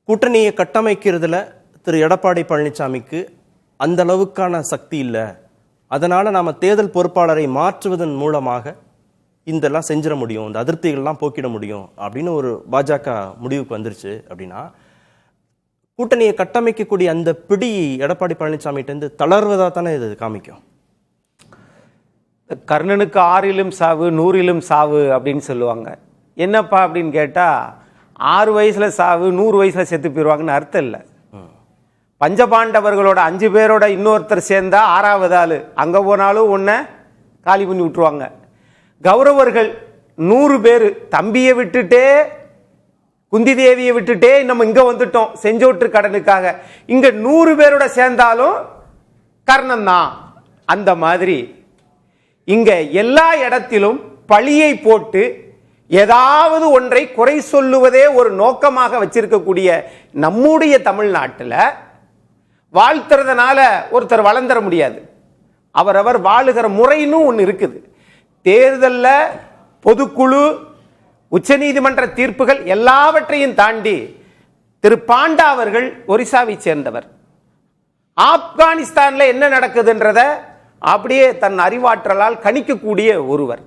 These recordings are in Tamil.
கூட்டணியை கட்டமைக்கிறதுல திரு எடப்பாடி பழனிசாமிக்கு அந்த அளவுக்கான சக்தி இல்லை, அதனால நாம தேர்தல் பொறுப்பாளரை மாற்றுவதன் மூலமாக இதெல்லாம் செஞ்சிட முடியும், இந்த அதிருப்திகள்லாம் போக்கிட முடியும் அப்படின்னு ஒரு பாஜக முடிவுக்கு வந்துருச்சு. அப்படின்னா கூட்டணியை கட்டமைக்கக்கூடிய அந்த பிடி எடப்பாடி பழனிசாமிகிட்ட தளர்வதா தானே இது காமிக்கும். கர்ணனுக்கு 6லும் சாவு 100லும் சாவு அப்படின்னு சொல்லுவாங்க. என்னப்பா அப்படின்னு கேட்டா 6 வயசுல சாவு 100 வயசுல செத்து போயிடுவாங்கன்னு அர்த்தம் இல்லை. பஞ்சபாண்டவர்களோட 5 பேரோட இன்னொருத்தர் சேர்ந்தா 6வது ஆளு அங்க போனாலும் ஒன்ன காலி பண்ணி விட்டுருவாங்க. கௌரவர்கள் 100 பேர் தம்பியை விட்டுட்டே குந்தி தேவியை விட்டுட்டே நம்ம இங்க வந்துட்டோம் செஞ்சோற்று கடனுக்காக. இங்க 100 பேரோட சேர்ந்தாலும் கர்ணன் தான். அந்த மாதிரி இங்க எல்லா இடத்திலும் பழியை போட்டு ஏதாவது ஒன்றை குறை சொல்லுவதே ஒரு நோக்கமாக வச்சிருக்கக்கூடிய நம்முடைய தமிழ்நாட்டில் வாழ்த்துறதுனால ஒருத்தர் வளர்ந்துட முடியாது. அவரவர் வாழுகிற முறைன்னு ஒன்று இருக்குது. தேர்தலில் பொதுக்குழு உச்சநீதிமன்ற தீர்ப்புகள் எல்லாவற்றையும் தாண்டி திரு பாண்டா அவர்கள் ஒரிசாவை சேர்ந்தவர். ஆப்கானிஸ்தான்ல என்ன நடக்குதுன்றத அப்படியே தன் அறிவாற்றலால் கணிக்கக்கூடிய ஒருவர்.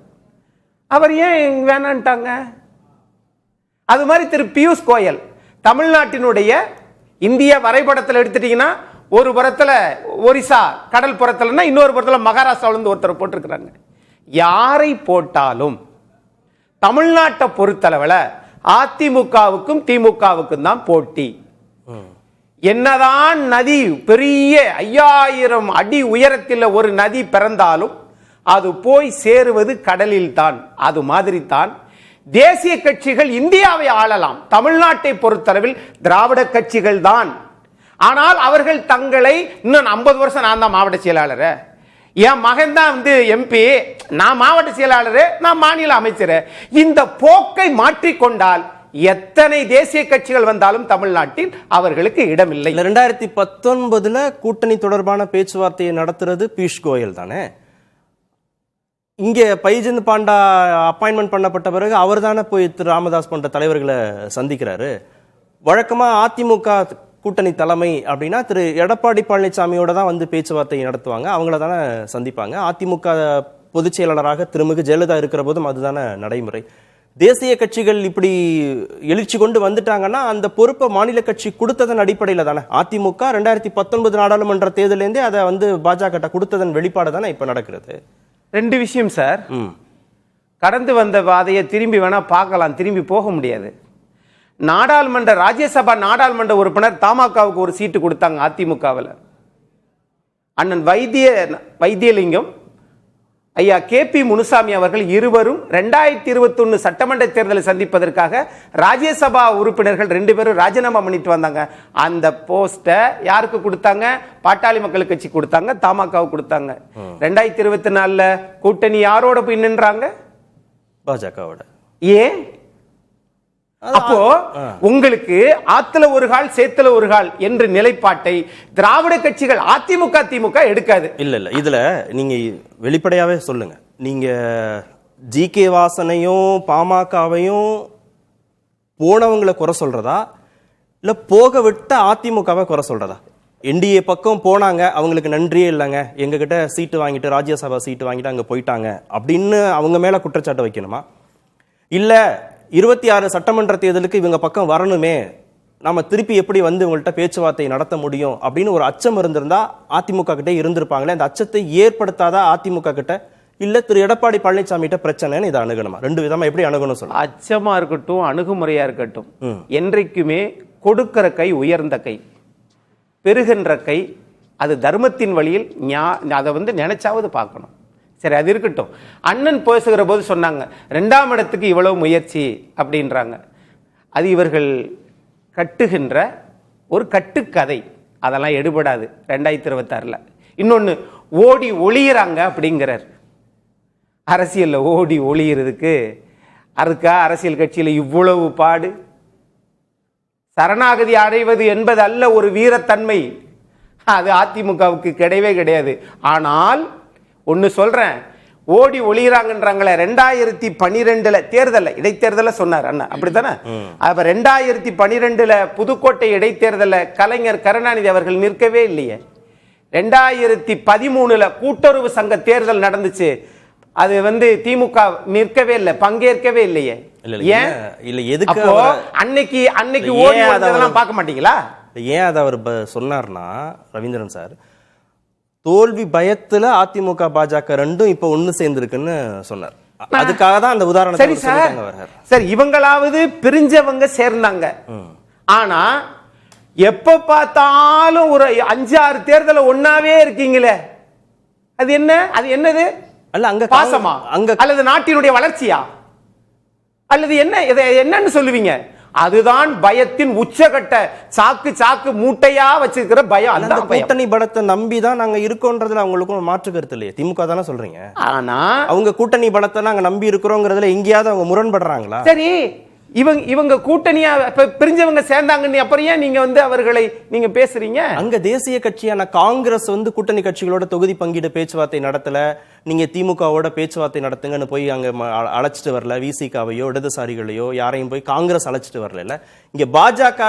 அவர் ஏன் வேணான்ட்டாங்க? அது மாதிரி திரு பியூஷ் கோயல் தமிழ்நாட்டினுடைய இந்திய வரைபடத்தில் எடுத்துட்டீங்கன்னா ஒரு புறத்தில் ஒரிசா கடல் புறத்துலன்னா இன்னொரு புறத்தில் மகாராஷ்டிராவிலிருந்து ஒருத்தர் போட்டிருக்கிறாங்க. யாரை போட்டாலும் தமிழ்நாட்டை பொறுத்தளவில் அதிமுகவுக்கும் திமுகவுக்கும் தான் போட்டி. என்னதான் நதி பெரிய 5000 அடி உயரத்தில் ஒரு நதி பிறந்தாலும் அது போய் சேருவது கடலில் தான். அது மாதிரி தான் தேசிய கட்சிகள் இந்தியாவை ஆளலாம். தமிழ்நாட்டை பொறுத்தளவில் திராவிட கட்சிகள் தான். ஆனால் அவர்கள் தங்களை இன்னும் 50 வருஷம் நான் தான் மாவட்ட செயலாளர், என் மகன் தான் எம்பி, நான் மாவட்ட செயலாளர், நான் மாநில அமைச்சர், இந்த போக்கை மாற்றிக்கொண்டால் எத்தனை தேசிய கட்சிகள் வந்தாலும் தமிழ்நாட்டில் அவர்களுக்கு இடமில்லை. 2019 கூட்டணி தொடர்பான பேச்சுவார்த்தையை நடத்துறது பியூஷ் கோயல் தானே. இங்கே பைஜந்த் பாண்டா அப்பாயின்மெண்ட் பண்ணப்பட்ட பிறகு அவர் தானே போய் திரு ராமதாஸ் போன்ற தலைவர்களை சந்திக்கிறாரு. வழக்கமா அதிமுக கூட்டணி தலைமை அப்படின்னா திரு எடப்பாடி பழனிசாமியோட தான் பேச்சுவார்த்தையை நடத்துவாங்க, அவங்கள தானே சந்திப்பாங்க. அதிமுக பொதுச் செயலாளராக திருமிகு ஜெயலலிதா இருக்கிற போதும் அதுதானே நடைமுறை. தேசிய கட்சிகள் இப்படி எழுச்சி கொண்டு வந்துட்டாங்கன்னா அந்த பொறுப்பை மாநில கட்சி கொடுத்ததன் அடிப்படையில் தானே. அதிமுக 2019 நாடாளுமன்ற தேர்தலேருந்தே அதை பாஜக கொடுத்ததன் வெளிப்பாடு தானே இப்ப நடக்கிறது. 2 விஷயம் சார். கடந்து வந்த பாதையை திரும்பி வேணா பார்க்கலாம், திரும்பி போக முடியாது. நாடாளுமன்ற ராஜ்யசபா நாடாளுமன்ற உறுப்பினர் தமாகவுக்கு ஒரு சீட்டு கொடுத்தாங்க அதிமுகவில். அண்ணன் வைத்தியலிங்கம் ஐயா KP முனுசாமி அவர்கள் இருவரும் 2021 சட்டமன்ற தேர்தலை சந்திப்பதற்காக ராஜ்யசபா உறுப்பினர்கள் 2 பேரும் ராஜினாமா பண்ணிட்டு வந்தாங்க. அந்த போஸ்ட யாருக்கு கொடுத்தாங்க? பாட்டாளி மக்கள் கட்சி கொடுத்தாங்க, தமாகவுக்கு கொடுத்தாங்க. 2024 கூட்டணி யாரோட போய் நின்றாங்க? பாஜகவோட. ஏன்? அப்போ உங்களுக்கு ஆத்துல ஒரு கால் சேத்துல ஒரு கால் என்ற நிலைப்பாட்டை திராவிட கட்சிகள் அதிமுக திமுக எடுக்காது. இல்ல இதுல நீங்க வெளிப்படையாவே சொல்லுங்க, நீங்க GK வாசனையும் பாமகவையும் போனவங்களை குறை சொல்றதா இல்ல போக விட்ட அதிமுகவை குறை சொல்றதா? NDA பக்கம் போனாங்க, அவங்களுக்கு நன்றியே இல்லைங்க, எங்ககிட்ட சீட்டு வாங்கிட்டு ராஜ்யசபா சீட்டு வாங்கிட்டு அங்க போயிட்டாங்க அப்படின்னு அவங்க மேல குற்றச்சாட்டு வைக்கணுமா? இல்ல 26 சட்டமன்ற தேர்தலுக்கு இவங்க பக்கம் வரணுமே, நாம திருப்பி எப்படி இவங்கள்ட்ட பேச்சுவார்த்தை நடத்த முடியும் அப்படின்னு ஒரு அச்சம் இருந்திருந்தா அதிமுக கிட்டே இருந்திருப்பாங்களே. அந்த அச்சத்தை ஏற்படுத்தாத அதிமுக கிட்ட இல்ல திரு எடப்பாடி பழனிசாமி கிட்ட பிரச்சனைன்னு இதை அணுகணுமா? 2 விதமா எப்படி அணுகணும் சொல்லுங்க. அச்சமா இருக்கட்டும் அணுகுமுறையா இருக்கட்டும், என்றைக்குமே கொடுக்கிற கை உயர்ந்த கை, பெருகின்ற கை அது தர்மத்தின் வழியில் அதை நினைச்சாவது பார்க்கணும். சரி, அது இருக்கட்டும். அண்ணன் பேசுகிற போது சொன்னாங்க 2ஆம் இடத்துக்கு இவ்வளவு முயற்சி அப்படின்றாங்க. அது இவர்கள் கட்டுகின்ற ஒரு கட்டுக்கதை, அதெல்லாம் எடுபடாது 2026. இன்னொன்னு ஓடி ஒளியிறாங்க அப்படிங்கிறார். அரசியல்ல ஓடி ஒளியிறதுக்கு அதுக்கா அரசியல் கட்சியில இவ்வளவு பாடு? சரணாகதி அடைவது என்பது அல்ல ஒரு வீரத்தன்மை, அது அதிமுகவுக்கு கிடையவே கிடையாது. ஆனால் ஒன்னு சொல்றேன், ஓடி ஒளிகிறாங்கன்றாங்களே 2012 தேர்தலில் இடைத்தேர்தல சொன்னார் அண்ணா, அப்படித்தானே? அப்ப 2012 புதுக்கோட்டை இடைத்தேர்தலில் கலைஞர் கருணாநிதி அவர்கள் நிற்கவே இல்லையே. 2013 கூட்டுறவு சங்க தேர்தல் நடந்துச்சு, அது திமுக நிற்கவே இல்லை, பங்கேற்கவே இல்லையே. ஏன் இல்ல எதுக்கு அப்போ அன்னைக்கு ஓடி வந்ததெல்லாம் பார்க்க மாட்டீங்களா? ஏன் அதை அவர் சொன்னார்னா, ரவீந்திரன் சார் தோல்வி பயத்துல அதிமுக பாஜக ரெண்டும் இப்ப ஒண்ணு சேர்ந்திருக்குன்னு சொன்னார். அதுக்காக தான் அந்த உதாரணத்தை சரி சார், இவங்களாவது பிரிஞ்சவங்க சேர்ந்தாங்க. ஆனா எப்ப பார்த்தாலும் ஒரு 5-6 தேர்தல ஒன்னாவே இருக்கீங்களே, அது என்ன? அது என்னது? அல்ல அங்க பாசமா அங்க அல்லது நாட்டினுடைய வளர்ச்சியா அல்லது என்ன? என்னன்னு சொல்லுவீங்க? அதுதான் பயத்தின் உச்சகட்ட சாக்கு மூட்டையா வச்சிருக்கிற பயம். அந்த கூட்டணி பலத்தை நம்பிதான் நாங்க இருக்கோன்றதுல அவங்களுக்கும் மாற்று கருத்து இல்லையே. திமுக தானே சொல்றீங்க. ஆனா அவங்க கூட்டணி பலத்தை நாங்க நம்பி இருக்கிறோங்கிறதுல எங்கேயாவது அவங்க முரண்படுறாங்களா? சரி, இவங்க கூட்டணியா பிரிஞ்சவங்க சேர்ந்தாங்கன்னு அப்புறம் ஏன் நீங்க அவர்களை நீங்க பேசுறீங்க? அங்க தேசிய கட்சியான காங்கிரஸ் கூட்டணி கட்சிகளோட தொகுதி பங்கீடு பேச்சுவார்த்தை நடத்தல, நீங்க திமுகவோட பேச்சுவார்த்தை நடத்துங்கன்னு போய் அங்க அழைச்சிட்டு வரல. விசிகாவையோ இடதுசாரிகளையோ யாரையும் போய் காங்கிரஸ் அழைச்சிட்டு வரல. இங்க பாஜக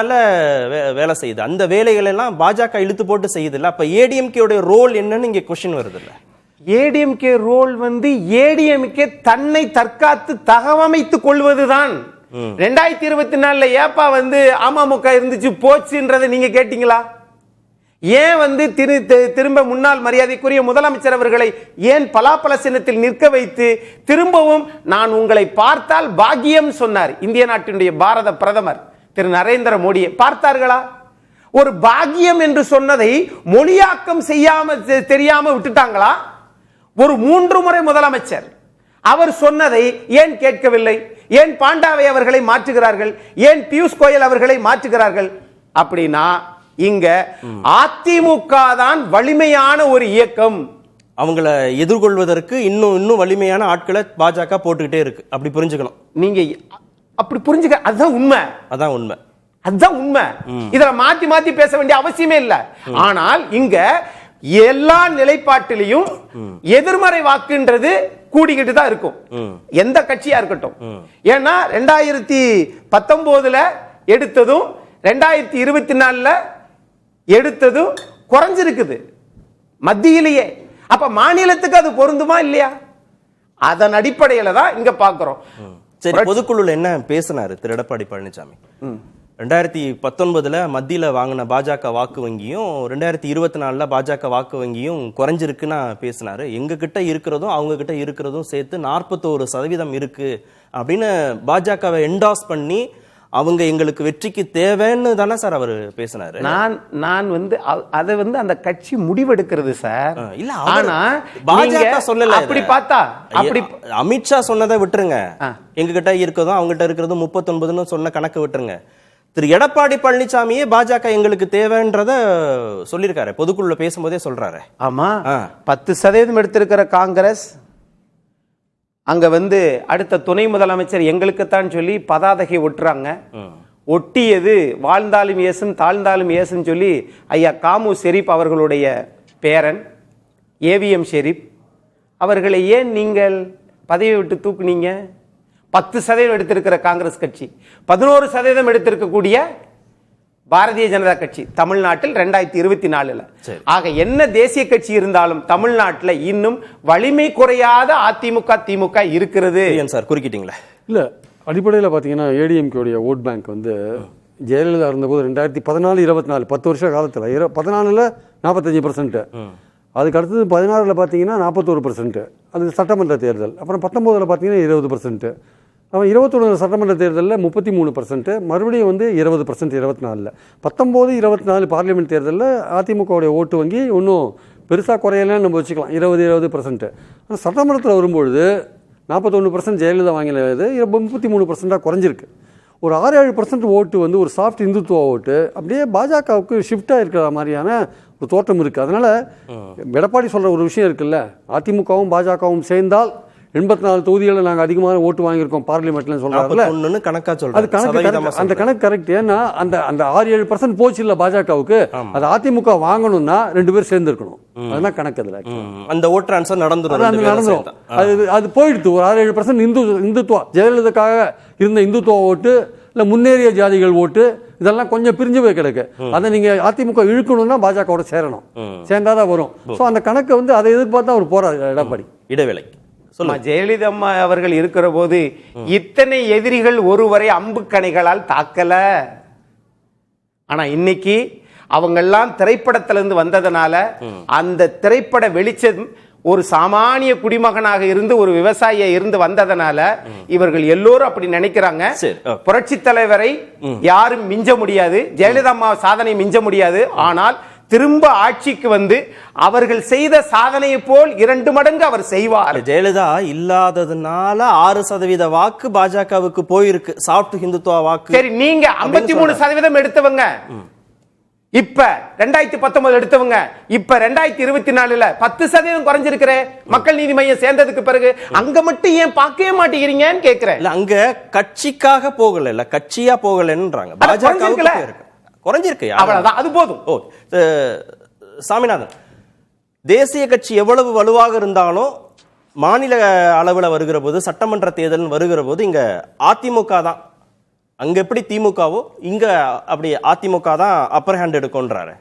வேலை செய்யுது, அந்த வேலைகள் எல்லாம் பாஜக இழுத்து போட்டு செய்யுது இல்ல. அப்ப ஏடிஎம்கே ரோல் என்னன்னு இங்க கொஸ்டின் வருது இல்ல. ஏடிஎம்கே ரோல் ஏடிஎம்கே தன்னை தற்காத்து தகவமைத்துக் கொள்வதுதான். 2024 ஏப்பா அமமுக இருந்துச்சு போச்சுன்றதை நீங்க கேட்டீங்களா? ஏன் திரும்ப முன்னாள் மரியாதைக்குரிய முதலமைச்சர் அவர்களை ஏன் பலாப்பல சின்னத்தில் நிற்க வைத்து திரும்பவும் நான் உங்களை பார்த்தால் பாக்கியம் சொன்னார் இந்திய நாட்டினுடைய பாரத பிரதமர் திரு நரேந்திர மோடியை பார்த்தார்களா? ஒரு பாக்கியம் என்று சொன்னதை மொழியாக்கம் செய்யாம தெரியாம விட்டுட்டாங்களா? ஒரு 3 முறை முதலமைச்சர் அவர் சொன்னதை ஏன் கேட்கவில்லை? ஏன் பாண்டாவை அவர்களை மாற்றுகிறார்கள்? ஏன் பியூஷ் கோயல் அவர்களை மாற்றுகிறார்கள்? அப்படின்னா இங்க அதிமுக தான் வலிமையான ஒரு இயக்கம். அவங்கள எதிர்கொள்வதற்கு இன்னும் வலிமையான ஆட்களை பாஜக போட்டுக்கிட்டே இருக்கு. அப்படி புரிஞ்சுக்கணும். நீங்க அப்படி புரிஞ்சுக்க, அதுதான் உண்மை. அதுதான் உண்மை. இதுல மாத்தி பேச வேண்டிய அவசியமே இல்லை. ஆனால் இங்க எல்லா நிலைப்பாட்டிலையும் எதிர்மறை வாக்குன்றது கூடிக்கிட்டு தான் இருக்கும், எந்த கட்சியா இருக்கட்டும். ஏன்னா 2019 எடுத்ததும் 2024 எடுத்ததும் குறைஞ்சிருக்குது மத்தியிலேயே. அப்ப மாநிலத்துக்கு அது பொருந்துமா இல்லையா? அதன் அடிப்படையில தான் இங்க பாக்குறோம். சரி, பொதுக்குழுல என்ன பேசினாரு திரு எடப்பாடி பழனிசாமி? 2019 மத்தியில வாங்கின பாஜக வாக்கு வங்கியும் 2024 பாஜக வாக்கு வங்கியும் குறைஞ்சிருக்குன்னு பேசினாரு. எங்க கிட்ட இருக்கிறதும் அவங்க கிட்ட இருக்கிறதும் சேர்த்து 41% இருக்கு அப்படின்னு பாஜகவை என்டாஸ் பண்ணி அவங்க எங்களுக்கு வெற்றிக்கு தேவைன்னு தானே சார் அவர் பேசினாரு. நான் அதை அந்த கட்சி முடிவெடுக்கிறது சார். இல்ல, ஆனா பாஜக சொல்லல. அப்படி பார்த்தா அமித்ஷா சொன்னதை விட்டுருங்க, எங்க கிட்ட இருக்கிறதும் அவங்க கிட்ட இருக்கிறதும் 39 சொன்ன கணக்கு விட்டுருங்க. திரு எடப்பாடி பழனிசாமியே பாஜக எங்களுக்கு தேவைன்றத சொல்லியிருக்காரு, பொதுக்குழுல பேசும்போதே சொல்றாரு. ஆமா, 10% எடுத்திருக்கிற காங்கிரஸ் அங்க அடுத்த துணை முதலமைச்சர் எங்களுக்குத்தான் சொல்லி பதாதைகை ஒட்டுறாங்க. ஒட்டியது வாழ்ந்தாலும் ஏசும் தாழ்ந்தாலும் ஏசும் சொல்லி ஐயா காமு ஷெரீப் அவர்களுடைய பேரன் ஏவிஎம் ஷெரீப் அவர்களை ஏன் நீங்கள் பதவியை விட்டு தூக்குனீங்க? 10% எடுத்திருக்கிற காங்கிரஸ் கட்சி, 11% எடுத்திருக்கக்கூடிய பாரதிய ஜனதா கட்சி தமிழ்நாட்டில் 2024. ஆக என்ன தேசிய கட்சி இருந்தாலும் தமிழ்நாட்டில் இன்னும் வலிமை குறையாத அதிமுக திமுக இருக்கிறது. சார் குறுக்கிட்டீங்களா? இல்ல, அடிப்படையில் பார்த்தீங்கன்னா ஏடிஎம்கேடைய ஓட் பேங்க் ஜெயலலிதா இருந்தபோது 2014-24 10 வருஷ காலத்தில் 14ல் 45%, அதுக்கு அடுத்தது 16ல் பார்த்தீங்கன்னா 41%, அது சட்டமன்ற தேர்தல். அப்புறம் 19ல் பார்த்தீங்கன்னா 20%, அவன் 21 சட்டமன்ற தேர்தலில் 33%, மறுபடியும் 20% 24ல். 19-24 பார்லிமெண்ட் தேர்தலில் அதிமுகவுடைய ஓட்டு வங்கி இன்னும் பெருசாக குறையலன்னு நம்ம வச்சுக்கலாம், 20%. ஆனால் சட்டமன்றத்தில் வரும்பொழுது 41% ஜெயலலிதா வாங்கினது 33%-ஆக குறைஞ்சிருக்கு. ஒரு 6-7% ஓட்டு ஒரு சாஃப்ட் இந்துத்துவ ஓட்டு அப்படியே பாஜகவுக்கு ஷிஃப்டாக இருக்கிற மாதிரியான ஒரு தோற்றம் இருக்குது. அதனால் எடப்பாடி சொல்கிற ஒரு விஷயம் இருக்குல்ல, அதிமுகவும் பாஜகவும் சேர்ந்தால் 84 தொகுதிகளில் நாங்கள் அதிகமான ஓட்டு வாங்கியிருக்கோம் பார்லிமெண்ட்ல சொல்றாருல, 41 கணக்கா அது சொல்றாரு. கணக்கு சதவீதமா correct. அந்த சொல்றாரு. கணக்கு கரெக்ட். ஏன்னா அந்த அந்த 6-7% போச்சு இல்ல பாஜகவுக்கு, அது அதிமுக வாங்கணும்னா 2 பேர் சேர்ந்து இருக்கணும். அதுதான் கணக்கு. அதுல அந்த ஓட் ட்ரான்ஸ்ஃபர் நடந்துரும். அது நடந்துரும். அது போயிடுது. ஒரு 6-7% இந்துத்துவா, ஜெயலலிதாக்காக இருந்த இந்துத்துவ ஓட்டு இல்ல முன்னேறிய ஜாதிகள் ஓட்டு இதெல்லாம் கொஞ்சம் பிரிஞ்சு போய் கிடக்கு. அதை நீங்க அதிமுக இழுக்கணும்னா பாஜகவோட சேரணும், சேர்ந்தாதான் வரும். சோ அந்த கணக்கை வந்து அதை எதிர்பார்த்து அவர் போறாரு எடப்பாடி. இடைவேளை. ஜெயலலிதா அம்மா அவர்கள் இருக்கிற போது இத்தனை எதிரிகள் ஒருவரை அம்புக்கணைகளால் தாக்கல. ஆனா இன்னைக்கு அவங்கெல்லாம் திரைப்படத்திலிருந்து வந்ததுனால அந்த திரைப்பட வெளிச்சம் ஒரு சாமானிய குடிமகனாக இருந்து ஒரு விவசாயியா இருந்து வந்ததனால இவர்கள் எல்லோரும் அப்படி நினைக்கிறாங்க. புரட்சி தலைவரை யாரும் மிஞ்ச முடியாது, ஜெயலலிதா அம்மா சாதனை மிஞ்ச முடியாது. ஆனால் திரும்ப ஆட்சிக்கு வந்து அவர்கள் செய்த சாதனையை போல் 2 மடங்கு அவர் செய்வார். ஜெயலலிதா இல்லாததுனால 6% வாக்கு பாஜகவுக்கு போயிருக்கு, சாஃப்ட் ஹிந்துத்துவா வாக்கு. சரி, நீங்க 53% எடுத்தவங்க, இப்ப 2019 எடுத்தவங்க, இப்ப 2024 10% குறைஞ்சிருக்கிற மக்கள் நீதி மையம் சேர்ந்ததுக்கு பிறகு அங்க மட்டும் ஏன் பார்க்கவே மாட்டேங்கிறீங்கன்னு கேக்குறேன். அங்க கட்சிக்காக போகல, இல்ல கட்சியா போகலன்றாங்க. பாஜக குறைஞ்சிருக்கு, அவ்வளவுதான், அது போதும். ஓ சாமிநாதன், தேசிய கட்சி எவ்வளவு வலுவாக இருந்தாலும் மாநில அளவில் வருகிற போது, சட்டமன்ற தேர்தல் வருகிற போது இங்க அதிமுக தான், அங்க எப்படி திமுகவோ இங்க அப்படி அதிமுக தான் அப்பர் ஹேண்ட் எடுக்கும்ன்றாரு.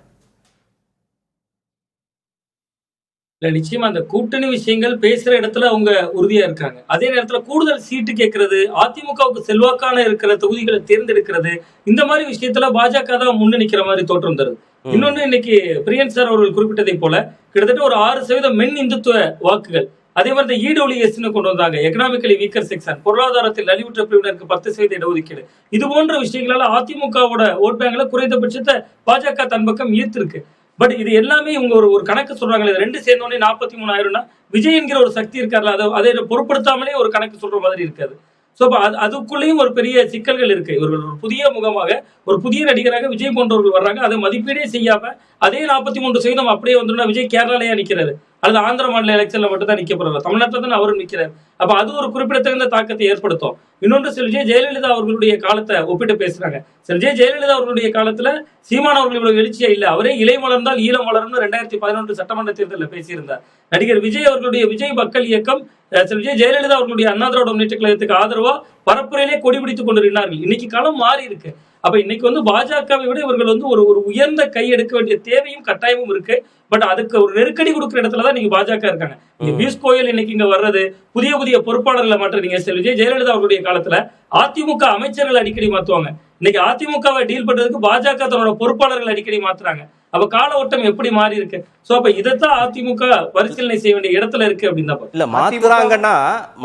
இல்ல நிச்சயமா அந்த கூட்டணி விஷயங்கள் பேசுற இடத்துல அவங்க உறுதியா இருக்காங்க. அதே நேரத்துல கூடுதல் சீட்டு கேட்கறது, அதிமுகவுக்கு செல்வாக்கான இருக்கிற தொகுதிகளை தேர்ந்தெடுக்கிறது, இந்த மாதிரி விஷயத்துல பாஜக தான் முன்னணிக்கிற மாதிரி தோற்றம் தருது. இன்னொன்னு, இன்னைக்கு பிரியன் சார் அவர்கள் குறிப்பிட்டதை போல கிட்டத்தட்ட ஒரு 6% மென் இந்துத்துவ வாக்குகள், அதே மாதிரி இடபிள்யூஎஸ் கொண்டு வந்தாங்க, எக்கனாமிக்கலி வீக்கர் செக்ஷன், பொருளாதாரத்தில் நலிவுற்ற பிரிவினருக்கு 10% இடஒதுக்கீடு. இது போன்ற விஷயங்களால அதிமுகவோட ஓட் பேங்க்ல குறைந்தபட்சத்தை பாஜக தன் பக்கம் ஈர்த்திருக்கு. பட் இது எல்லாமே இவங்க ஒரு கணக்கு சொல்றாங்க, 2 சேர்ந்தோடனே 43,000 விஜய் என்கிற ஒரு சக்தி இருக்காருல்ல, அதை பொருட்படுத்தாமலே ஒரு கணக்கு சொல்ற மாதிரி இருக்காது. சோ அதுக்குள்ளேயும் ஒரு பெரிய சிக்கல்கள் இருக்கு. இவர்கள் ஒரு புதிய முகமாக, ஒரு புதிய நடிகராக விஜய் போன்றவர்கள் வர்றாங்க, அதை மதிப்பீடே செய்யாம அதே 43% அப்படியே வந்துடும். விஜய் கேரளாலயா நிக்கிறாரு, அல்லது ஆந்திர மாநில எலெக்ஷன்ல மட்டும் தான் நிக்க போறாரு, தமிழ்நாட்டில் தான் அவரும் நிக்கிறார். அப்ப அது ஒரு குறிப்பிடத்தகுந்த தாக்கத்தை ஏற்படுத்தும். இன்னொன்று, சில விஜய் ஜெயலலிதா அவர்களுடைய காலத்தை ஒப்பிட்டு பேசுறாங்க. சில விஜய் ஜெயலலிதா அவர்களுடைய காலத்துல சீமான் அவர்கள் இவ்வளவு எழுச்சியா இல்ல, அவரே இலை மலர்ந்தால் ஈழம் வளரும்னு 2011 சட்டமன்ற தேர்தலில் பேசியிருந்தார். நடிகர் விஜய் அவர்களுடைய விஜய் மக்கள் இயக்கம் சில விஜய் ஜெயலலிதா அவர்களுடைய அண்ணா திராவிட முன்னேற்ற கழகத்துக்கு ஆதரவா பரப்புரையிலே கொடி பிடித்துக் கொண்டிருந்தார்கள். இன்னைக்கு களம் மாறி இருக்கு. அப்ப இன்னைக்கு பாஜகவை விட இவர்கள் ஒரு உயர்ந்த கை எடுக்க வேண்டிய தேவையும் கட்டாயமும் இருக்கு. பட் அதுக்கு ஒரு நெருக்கடி கொடுக்கிற இடத்துலதான் நீங்க பாஜக இருக்காங்க. பியூஷ் கோயல் இன்னைக்கு இங்க வர்றது, புதிய புதிய பொறுப்பாளர்களை மாற்றுறீங்க. விஜய் ஜெயலலிதா அவர்களுடைய காலத்துல அதிமுக அமைச்சர்கள் அடிக்கடி மாத்துவாங்க. இன்னைக்கு அதிமுகவை டீல் பண்றதுக்கு பாஜக தன்னோட பொறுப்பாளர்கள் அடிக்கடி மாத்துறாங்க. அப்ப கால ஓட்டம் எப்படி மாறி இருக்கு. சோ அப்ப இதைத்தான் அதிமுக பரிசீலனை செய்ய வேண்டிய இடத்துல இருக்கு அப்படின்னு தான். இல்ல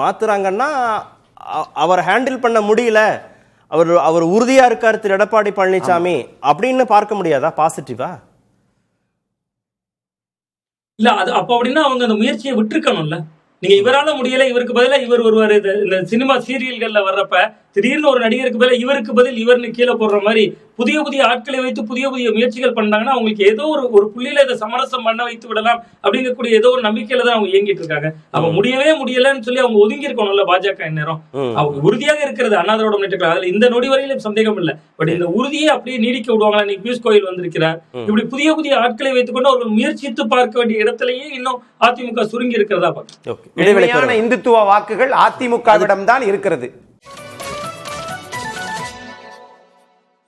மாத்துறாங்கன்னா அவர் ஹேண்டில் பண்ண முடியல, அவர் உறுதியா இருக்காரு திரு எடப்பாடி பழனிசாமி அப்படின்னு பார்க்க முடியாதா பாசிட்டிவா? இல்ல அது அப்ப அப்படின்னா அவங்க அந்த முயற்சியை விட்டுருக்கணும்ல. நீங்க இவரால முடியல, இவருக்கு பதிலா இவர் வருவாரு. இந்த சினிமா சீரியல்கள்ல வர்றப்ப திடீர்னு ஒரு நடிகருக்கு பதிலா இவருக்கு பதில் இவர்னு கீழே போடுற மாதிரி புதிய புதிய ஆட்களை வைத்து புதிய புதிய முயற்சிகள் பண்ணாங்கன்னா அவங்களுக்கு ஏதோ ஒரு புள்ளியில இதை சமரசம் பண்ண வைத்து விடலாம் அப்படிங்கக்கூடிய ஏதோ ஒரு நம்பிக்கையில தான் அவங்க இயங்கிட்டு இருக்காங்க. அவங்க முடியவே முடியலன்னு சொல்லி அவங்க ஒதுங்கி இருக்கணும்ல பாஜக. நேரம் அவங்க உறுதியாக இருக்கிறது அண்ணா திராவிட முன்னேற்ற கழகம், அதுல இந்த நொடி வரையிலும் சந்தேகம் இல்லை. பட் இந்த உறுதியை அப்படியே நீடிக்க விடுவாங்களா? இன்னைக்கு பியூஷ் கோயல் வந்திருக்கிறார். இப்படி புதிய புதிய ஆட்களை வைத்துக் கொண்டு அவர்கள் முயற்சித்து பார்க்க வேண்டிய இடத்திலேயே இன்னும் அதிமுக சுருங்கி இருக்கிறதா பார்க்க. இந்துத்துவ வாக்குகள் அதிமுகவிடம் தான் இருக்கிறது.